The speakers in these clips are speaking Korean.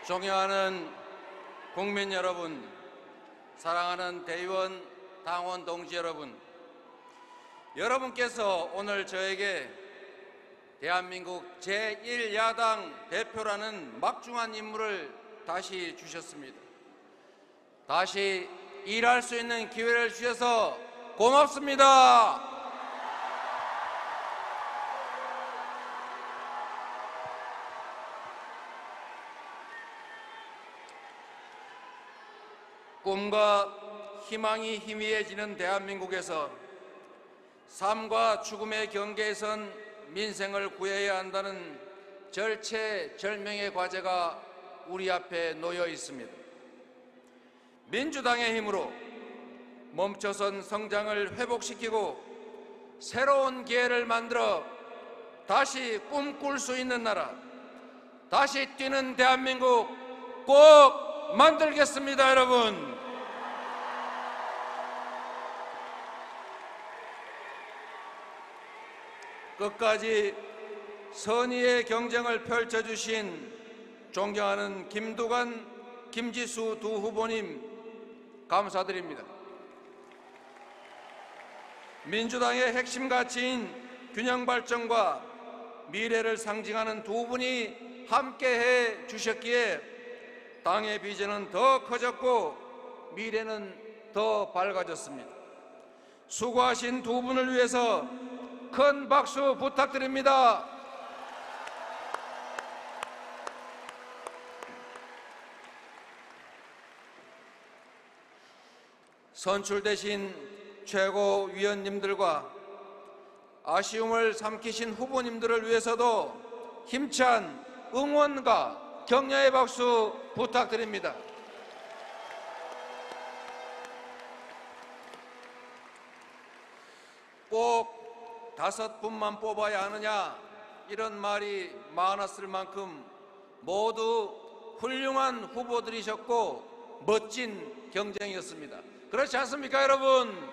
존경하는 국민 여러분, 사랑하는 대의원, 당원 동지 여러분, 여러분께서 오늘 저에게 대한민국 제1야당 대표라는 막중한 임무를 다시 주셨습니다. 다시 일할 수 있는 기회를 주셔서 고맙습니다. 꿈과 희망이 희미해지는 대한민국에서 삶과 죽음의 경계에선 민생을 구해야 한다는 절체절명의 과제가 우리 앞에 놓여 있습니다. 민주당의 힘으로 멈춰선 성장을 회복시키고 새로운 기회를 만들어 다시 꿈꿀 수 있는 나라, 다시 뛰는 대한민국 꼭 만들겠습니다, 여러분. 끝까지 선의의 경쟁을 펼쳐주신 존경하는 김두관, 김지수 두 후보님 감사드립니다. 민주당의 핵심 가치인 균형 발전과 미래를 상징하는 두 분이 함께해 주셨기에 당의 비전은 더 커졌고 미래는 더 밝아졌습니다. 수고하신 두 분을 위해서 큰 박수 부탁드립니다. 선출되신 최고위원님들과 아쉬움을 삼키신 후보님들을 위해서도 힘찬 응원과 격려의 박수 부탁드립니다. 꼭 5분만 뽑아야 하느냐 이런 말이 많았을 만큼 모두 훌륭한 후보들이셨고 멋진 경쟁이었습니다. 그렇지 않습니까, 여러분?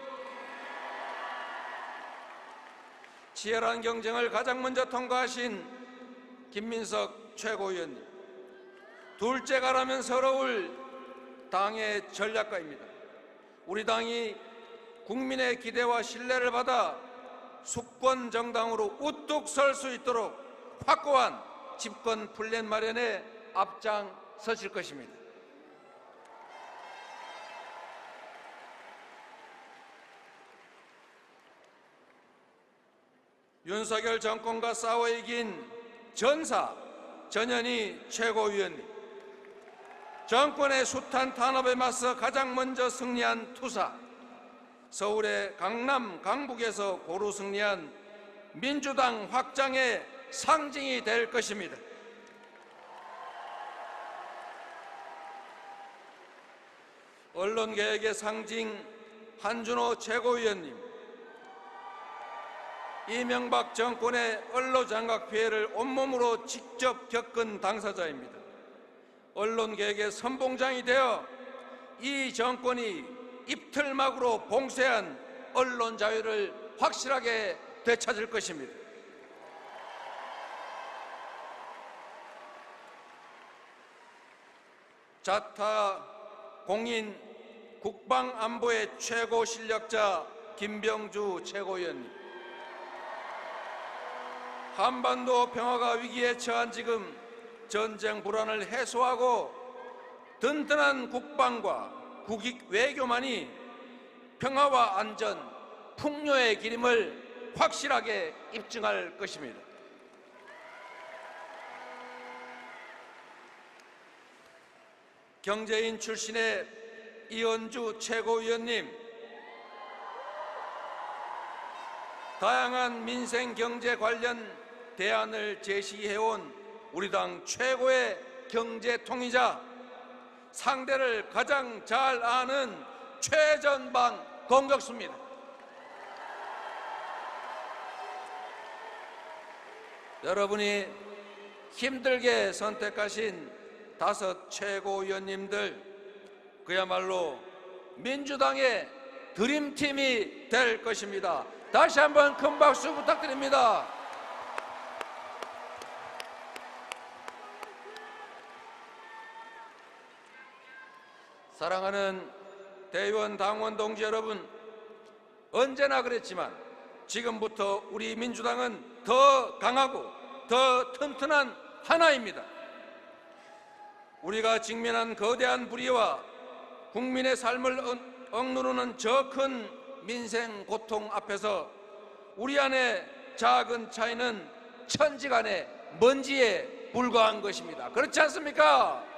치열한 경쟁을 가장 먼저 통과하신 김민석 최고위원님, 둘째가라면 서러울 당의 전략가입니다. 우리 당이 국민의 기대와 신뢰를 받아 수권 정당으로 우뚝 설 수 있도록 확고한 집권 플랜 마련에 앞장서실 것입니다. 윤석열 정권과 싸워 이긴 전사 전현희 최고위원님, 정권의 숱한 탄압에 맞서 가장 먼저 승리한 투사, 서울의 강남, 강북에서 고루 승리한 민주당 확장의 상징이 될 것입니다. 언론개혁의 상징 한준호 최고위원님, 이명박 정권의 언론장악 피해를 온몸으로 직접 겪은 당사자입니다. 언론개혁의 선봉장이 되어 이 정권이 입틀막으로 봉쇄한 언론 자유를 확실하게 되찾을 것입니다. 자타 공인 국방안보의 최고 실력자 김병주 최고위원님, 한반도 평화가 위기에 처한 지금 전쟁 불안을 해소하고 든든한 국방과 국익 외교만이 평화와 안전, 풍요의 길임을 확실하게 입증할 것입니다. 경제인 출신의 이현주 최고위원님, 다양한 민생 경제 관련 대안을 제시해온 우리 당 최고의 경제통이자 상대를 가장 잘 아는 최전방 공격수입니다. 여러분이 힘들게 선택하신 5 최고위원님들, 그야말로 민주당의 드림팀이 될 것입니다. 다시 한번 큰 박수 부탁드립니다. 사랑하는 대의원 당원 동지 여러분, 언제나 그랬지만 지금부터 우리 민주당은 더 강하고 더 튼튼한 하나입니다. 우리가 직면한 거대한 불의와 국민의 삶을 억누르는 저 큰 민생 고통 앞에서 우리 안의 작은 차이는 천지간의 먼지에 불과한 것입니다. 그렇지 않습니까?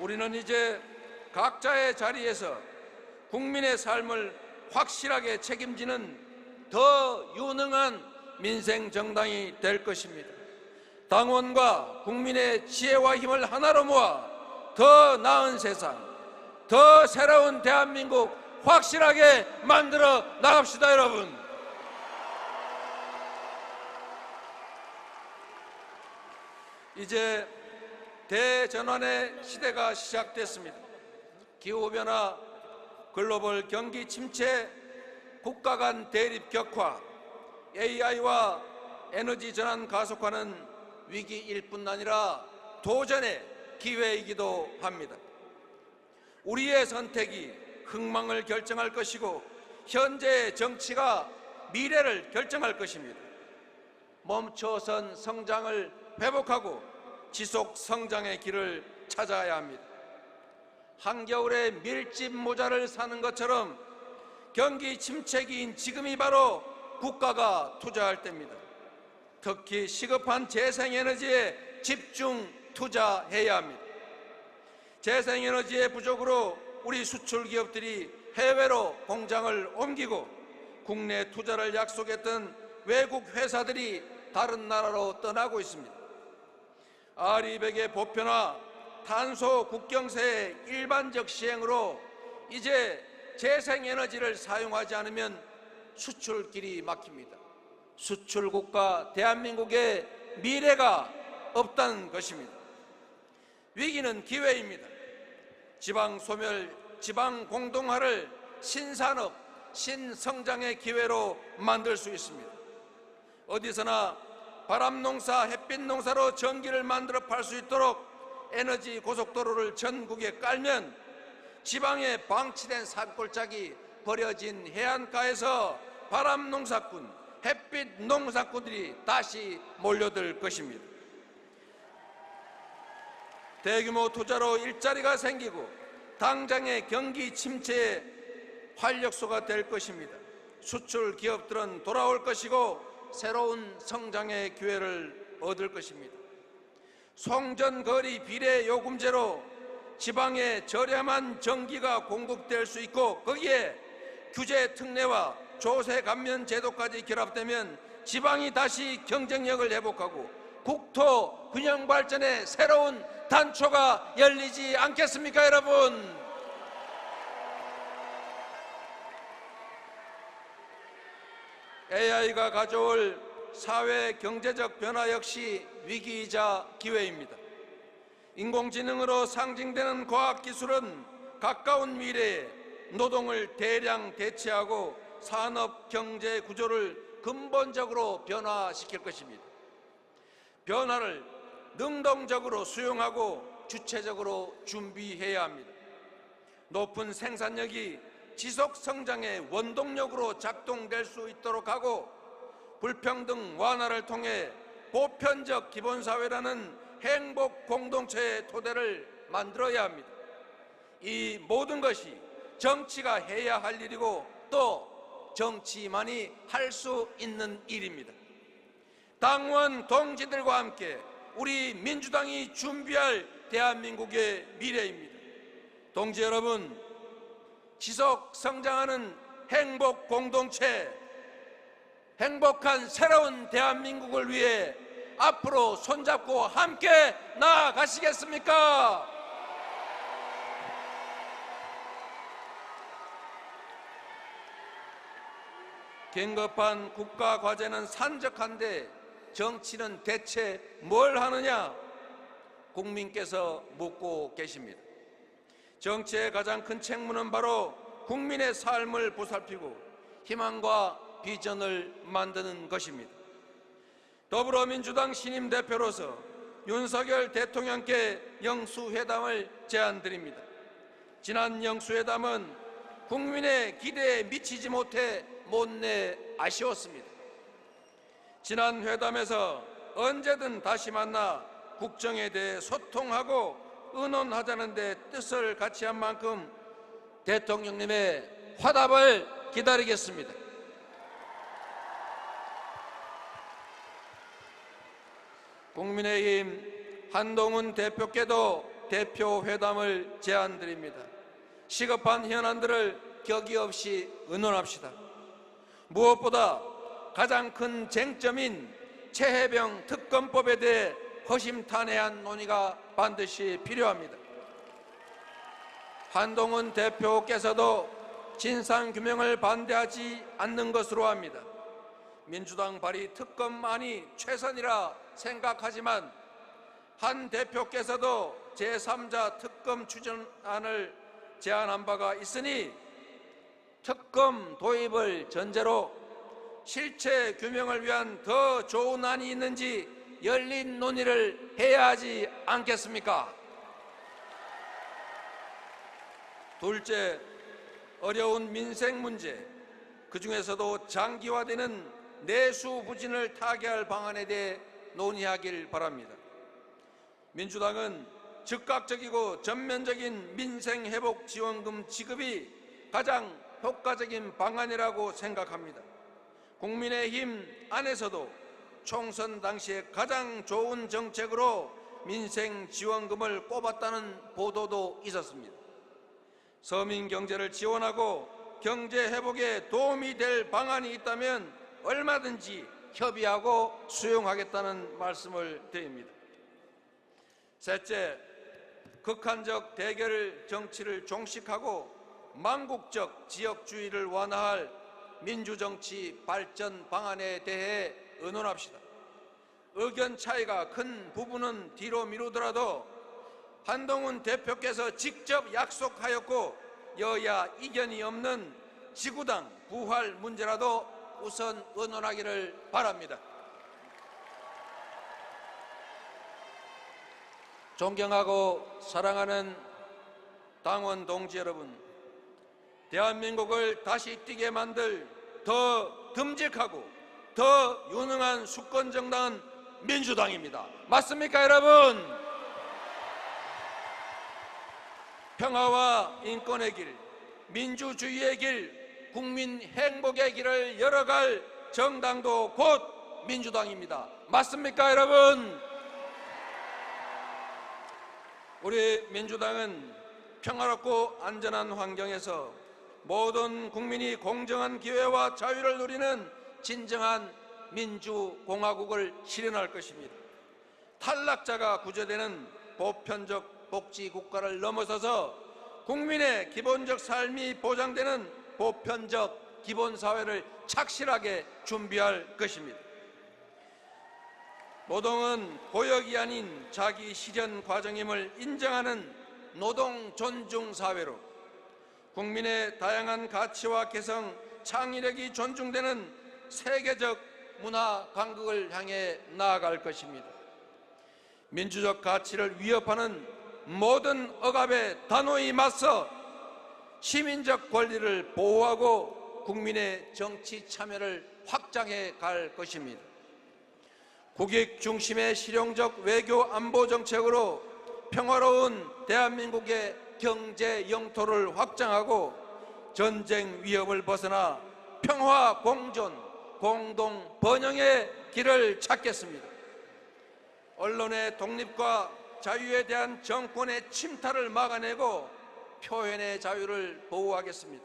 우리는 이제 각자의 자리에서 국민의 삶을 확실하게 책임지는 더 유능한 민생 정당이 될 것입니다. 당원과 국민의 지혜와 힘을 하나로 모아 더 나은 세상, 더 새로운 대한민국 확실하게 만들어 나갑시다, 여러분. 이제 대전환의 시대가 시작됐습니다. 기후변화, 글로벌 경기 침체, 국가 간 대립 격화, AI와 에너지 전환 가속화는 위기일 뿐 아니라 도전의 기회이기도 합니다. 우리의 선택이 흥망을 결정할 것이고 현재의 정치가 미래를 결정할 것입니다. 멈춰선 성장을 회복하고 지속 성장의 길을 찾아야 합니다. 한겨울에 밀짚 모자를 사는 것처럼 경기 침체기인 지금이 바로 국가가 투자할 때입니다. 특히 시급한 재생에너지에 집중 투자해야 합니다. 재생에너지의 부족으로 우리 수출 기업들이 해외로 공장을 옮기고 국내 투자를 약속했던 외국 회사들이 다른 나라로 떠나고 있습니다. 아리백의 보편화, 탄소 국경세의 일반적 시행으로 이제 재생에너지를 사용하지 않으면 수출길이 막힙니다. 수출국가 대한민국의 미래가 없다는 것입니다. 위기는 기회입니다. 지방 소멸, 지방 공동화를 신산업, 신성장의 기회로 만들 수 있습니다. 어디서나 바람농사, 햇빛농사로 전기를 만들어 팔 수 있도록 에너지 고속도로를 전국에 깔면 지방에 방치된 산골짜기 버려진 해안가에서 바람농사꾼, 햇빛농사꾼들이 다시 몰려들 것입니다. 대규모 투자로 일자리가 생기고 당장의 경기 침체의 활력소가 될 것입니다. 수출 기업들은 돌아올 것이고 새로운 성장의 기회를 얻을 것입니다. 송전거리 비례 요금제로 지방에 저렴한 전기가 공급될 수 있고 거기에 규제 특례와 조세 감면 제도까지 결합되면 지방이 다시 경쟁력을 회복하고 국토 균형 발전의 새로운 단초가 열리지 않겠습니까, 여러분? AI가 가져올 사회 경제적 변화 역시 위기이자 기회입니다. 인공지능으로 상징되는 과학기술은 가까운 미래에 노동을 대량 대체하고 산업 경제 구조를 근본적으로 변화시킬 것입니다. 변화를 능동적으로 수용하고 주체적으로 준비해야 합니다. 높은 생산력이 지속 성장의 원동력으로 작동될 수 있도록 하고 불평등 완화를 통해 보편적 기본사회라는 행복 공동체의 토대를 만들어야 합니다. 이 모든 것이 정치가 해야 할 일이고 또 정치만이 할 수 있는 일입니다. 당원 동지들과 함께 우리 민주당이 준비할 대한민국의 미래입니다. 동지 여러분, 지속 성장하는 행복 공동체, 행복한 새로운 대한민국을 위해 앞으로 손잡고 함께 나아가시겠습니까? 긴급한 국가 과제는 산적한데 정치는 대체 뭘 하느냐? 국민께서 묻고 계십니다. 정치의 가장 큰 책무는 바로 국민의 삶을 보살피고 희망과 비전을 만드는 것입니다. 더불어민주당 신임 대표로서 윤석열 대통령께 영수회담을 제안드립니다. 지난 영수회담은 국민의 기대에 미치지 못해 못내 아쉬웠습니다. 지난 회담에서 언제든 다시 만나 국정에 대해 소통하고 의논하자는 데 뜻을 같이 한 만큼 대통령님의 화답을 기다리겠습니다. 국민의힘 한동훈 대표께도 대표회담을 제안드립니다. 시급한 현안들을 격의 없이 의논합시다. 무엇보다 가장 큰 쟁점인 최혜병 특검법에 대해 허심탄회한 논의가 반드시 필요합니다. 한동훈 대표께서도 진상규명을 반대하지 않는 것으로 압니다. 민주당 발의 특검안이 최선이라 생각하지만 한 대표께서도 제3자 특검 추진안을 제안한 바가 있으니 특검 도입을 전제로 실체 규명을 위한 더 좋은 안이 있는지 열린 논의를 해야 하지 않겠습니까? 둘째, 어려운 민생 문제, 그중에서도 장기화되는 내수 부진을 타개할 방안에 대해 논의하길 바랍니다. 민주당은 즉각적이고 전면적인 민생회복지원금 지급이 가장 효과적인 방안이라고 생각합니다. 국민의힘 안에서도 총선 당시에 가장 좋은 정책으로 민생지원금을 꼽았다는 보도도 있었습니다. 서민 경제를 지원하고 경제 회복에 도움이 될 방안이 있다면 얼마든지 협의하고 수용하겠다는 말씀을 드립니다. 셋째, 극한적 대결 정치를 종식하고 망국적 지역주의를 완화할 민주정치 발전 방안에 대해 의논합시다. 의견 차이가 큰 부분은 뒤로 미루더라도 한동훈 대표께서 직접 약속하였고 여야 이견이 없는 지구당 부활 문제라도 우선 의논하기를 바랍니다. 존경하고 사랑하는 당원 동지 여러분, 대한민국을 다시 뛰게 만들 더 듬직하고 더 유능한 수권정당은 민주당입니다. 맞습니까, 여러분? 평화와 인권의 길, 민주주의의 길, 국민 행복의 길을 열어갈 정당도 곧 민주당입니다. 맞습니까, 여러분? 우리 민주당은 평화롭고 안전한 환경에서 모든 국민이 공정한 기회와 자유를 누리는 진정한 민주공화국을 실현할 것입니다. 탈락자가 구제되는 보편적 복지국가를 넘어서서 국민의 기본적 삶이 보장되는 보편적 기본사회를 착실하게 준비할 것입니다. 노동은 고역이 아닌 자기 실현 과정임을 인정하는 노동 존중 사회로 국민의 다양한 가치와 개성, 창의력이 존중되는 세계적 문화 강국을 향해 나아갈 것입니다. 민주적 가치를 위협하는 모든 억압에 단호히 맞서 시민적 권리를 보호하고 국민의 정치 참여를 확장해 갈 것입니다. 국익 중심의 실용적 외교 안보 정책으로 평화로운 대한민국의 경제 영토를 확장하고 전쟁 위협을 벗어나 평화 공존, 공동 번영의 길을 찾겠습니다. 언론의 독립과 자유에 대한 정권의 침탈을 막아내고 표현의 자유를 보호하겠습니다.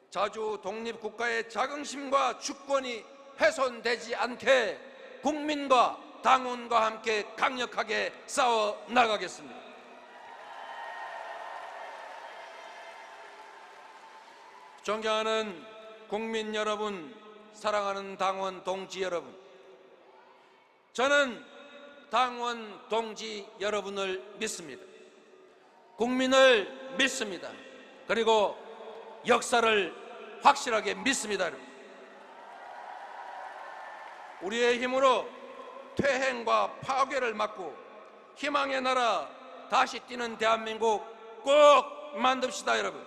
자주 독립국가의 자긍심과 주권이 훼손되지 않게 국민과 당원과 함께 강력하게 싸워 나가겠습니다. 존경하는 국민 여러분, 사랑하는 당원 동지 여러분, 저는 당원 동지 여러분을 믿습니다. 국민을 믿습니다. 그리고 역사를 확실하게 믿습니다. 우리의 힘으로 퇴행과 파괴를 막고 희망의 나라 다시 뛰는 대한민국 꼭 만듭시다. 여러분,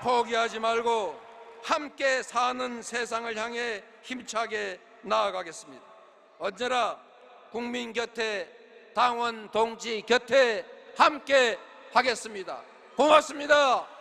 포기하지 말고 함께 사는 세상을 향해 힘차게 나아가겠습니다. 언제나 국민 곁에, 당원 동지 곁에 함께 하겠습니다. 고맙습니다.